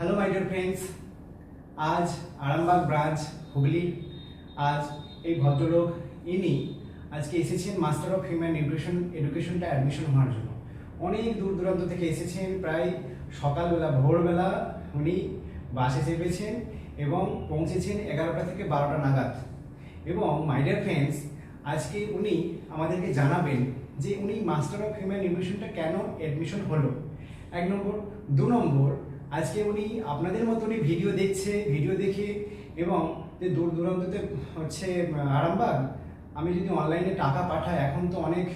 Hello my dear friends, আজ Arambagh branch Hooghly আজ এই ভদ্রলোক ইনি আজকে এসেছেন মাস্টার অফ হিউম্যান নিউট্রিশন এডুকেশনটা অ্যাডমিশন হওয়ার জন্য। অনেক দূর দূরান্ত থেকে এসেছেন, প্রায় সকালবেলা ভোরবেলা উনি বাসে চেপেছেন এবং পৌঁছেছেন 11টা থেকে 12টা নাগাদ। এবং মাই ডিয়ার ফ্রেন্ডস, আজকে উনি আমাদেরকে জানাবেন যে উনি মাস্টার অফ হিউম্যান নিউট্রিশনটা কেন অ্যাডমিশন হলো, 1 নম্বর। 2 নম্বর, আজকে উনি আপনাদের মতনই ভিডিও দেখছে, ভিডিও দেখে এবং যে দূর দূরান্ততে হচ্ছে আরামবাগ, আমি যদি অনলাইনে টাকা পাঠাই, এখন তো অনেক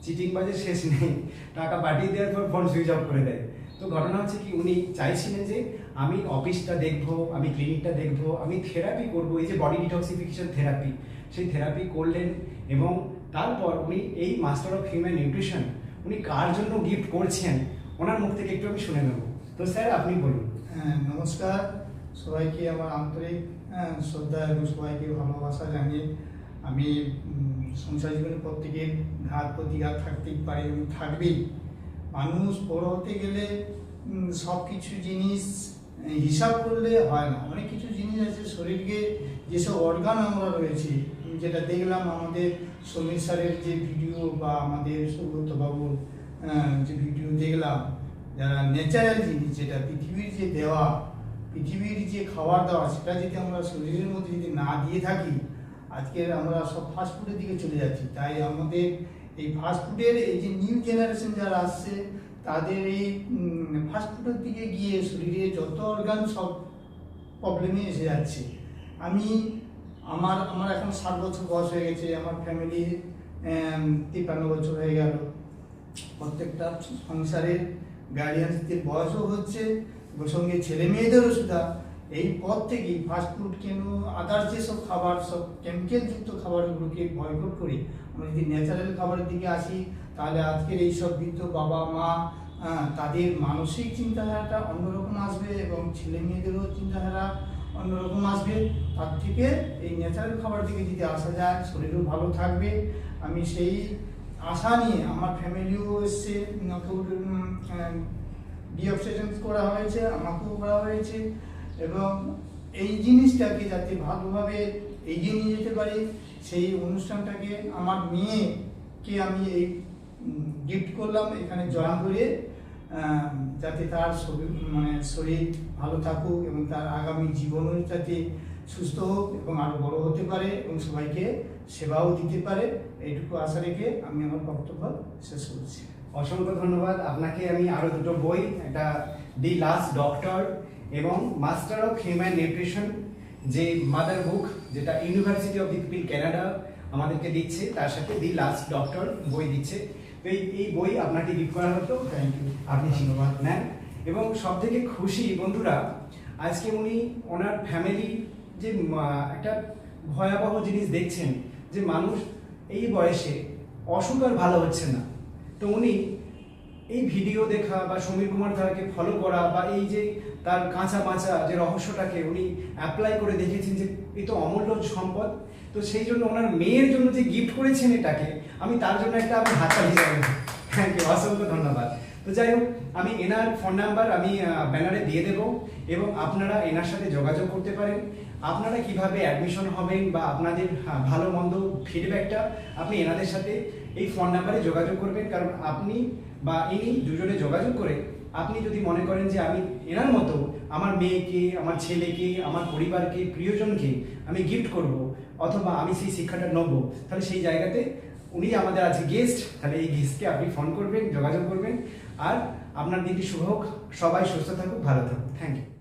চিটিংবাজের শেষ নেই, টাকা পাঠিয়ে দেওয়ার পর ফোন সুইচ অফ করে দেয়। তো ঘটনা হচ্ছে কি, উনি চাইছিলেন যে আমি অফিসটা দেখবো, আমি ক্লিনিকটা দেখবো, আমি থেরাপি করবো, এই যে বডি ডিটক্সিফিকেশন থেরাপি, সেই থেরাপি করলেন। এবং তারপর উনি এই মাস্টার অফ হিউম্যান নিউট্রিশন উনি কার জন্য গিফট করছেন ওনার মুখ থেকে একটু আমি শুনে নেব। তো স্যার, আপনি বলুন। নমস্কার সবাইকে, আমার আন্তরিক শ্রদ্ধা এবং সবাইকে ভালোবাসা জানিয়ে আমি সংসার জীবনে প্রত্যেকের ঘাত প্রতিঘাত থাকতেই পারে এবং থাকবেই। মানুষ বড় হতে গেলে সব কিছু জিনিস হিসাব করলে হয় না। অনেক কিছু জিনিস আছে শরীরকে, যেসব অর্গান আমরা রয়েছে, যেটা দেখলাম আমাদের সমীর স্যারের যে ভিডিও বা আমাদের সৌগত বাবুর যে ভিডিও দেখলাম, যারা ন্যাচারাল জিনিস, যেটা পৃথিবীর যে দেওয়া, পৃথিবীর যে খাবার দাওয়া, সেটা যদি আমরা শরীরের মধ্যে যদি না দিয়ে থাকি, আজকে আমরা সব ফাস্টফুডের দিকে চলে যাচ্ছি। তাই আমাদের এই ফাস্টফুডের এই যে নিউ জেনারেশন যারা আসছে, তাদের এই ফাস্টফুডের দিকে গিয়ে শরীরে যত অর্গান সব প্রবলেমে এসে যাচ্ছে। আমার এখন 7 বছর বয়স হয়ে গেছে, আমার ফ্যামিলি 53 বছর হয়ে গেল। প্রত্যেকটা সংসারের গার্ডিয়ানদের বয়সও হচ্ছে, সঙ্গে ছেলে মেয়েদেরও সুদ্ধা এই পথ থেকেই ফাস্টফুড কেন আদার্স যেসব খাবার, সব কেমিক্যালযুক্ত খাবারগুলোকে বয়কট করে আমরা যদি ন্যাচারাল খাবারের দিকে আসি, তাহলে আজকের এইসব বৃদ্ধ বাবা মা তাদের মানসিক চিন্তাধারাটা অন্যরকম আসবে এবং ছেলে মেয়েদেরও চিন্তাধারা অন্যরকম আসবে। তার থেকে এই ন্যাচারাল খাবার দিকে যদি আসা যায়, শরীরও ভালো থাকবে। আমি সেই আশা নিয়ে, আমার ফ্যামিলিও এসছে, ডিঅক্সিজেন করা হয়েছে, আমাকেও করা হয়েছে, এবং এই জিনিসটাকে যাতে ভালোভাবে এগিয়ে নিয়ে যেতে পারি, সেই অনুষ্ঠানটাকে আমার মেয়েকে আমি এই গিফট করলাম এখানে জয়েন করে, যাতে তার শরীর ভালো থাকুক এবং তার আগামী জীবনও যাতে সুস্থ হোক এবং আরও বড় হতে পারে এবং সবাইকে সেবাও দিতে পারে। এইটুকু আশা রেখে আমি আমার বক্তব্য শেষ করছি। অসংখ্য ধন্যবাদ আপনাকে। আমি আরও 2টো বই, একটা দি লাস্ট ডক্টর এবং মাস্টার অফ হিউম্যান নিউট্রিশন, যে মাদার বুক, যেটা university of the people Canada আমাদেরকে দিচ্ছে, তার সাথে দি লাস্ট ডক্টর বই দিচ্ছে। তো এই বই আপনাকে গিফট করা হতো। থ্যাংক ইউ, আপনি ধন্যবাদ নেন। এবং সব থেকে খুশি বন্ধুরা, আজকে উনি ওনার ফ্যামিলি যে একটা ভয়াবহ জিনিস দেখছেন, যে মানুষ এই বয়সে অসুখ আর ভালো হচ্ছে না। তো উনি এই ভিডিও দেখা বা সমীর কুমার ধারাকে ফলো করা বা এই যে তার কাঁচা বাঁচা যে রহস্যটাকে উনি অ্যাপ্লাই করে দেখেছেন, যে এই তো অমূল্য সম্পদ। তো সেই জন্য ওনার মেয়ের জন্য যে গিফট করেছেন এটাকে, আমি তার জন্য একটা আমি হাততালি জানাই। থ্যাংক ইউ, অসংখ্য ধন্যবাদ। তো যাই হোক, আমি এনার ফোন নাম্বার আমি ব্যানারে দিয়ে দেবো এবং আপনারা এনার সাথে যোগাযোগ করতে পারেন। আপনারা কিভাবে অ্যাডমিশন হবেন বা আপনাদের ভালো মন্দ ফিডব্যাকটা আপনি এনাদের সাথে এই ফোন নাম্বারে যোগাযোগ করবেন। কারণ আপনি বা ইনি দুজনে যোগাযোগ করে আপনি যদি মনে করেন যে আমি এনার মতো আমার মেয়েকে, আমার ছেলেকে, আমার পরিবারকে, প্রিয়জনকে আমি গিফট করব, অথবা আমি সেই শিক্ষাটা নেবো, তাহলে সেই জায়গাতে উনি আমাদের আছে গেস্ট। তাহলে এই গেস্টকে আপনি ফোন করবেন, যোগাযোগ করবেন। আর আপনার দিনটি শুভ হোক, সবাই সুস্থ থাকুক, ভালো থাকুক। Thank you.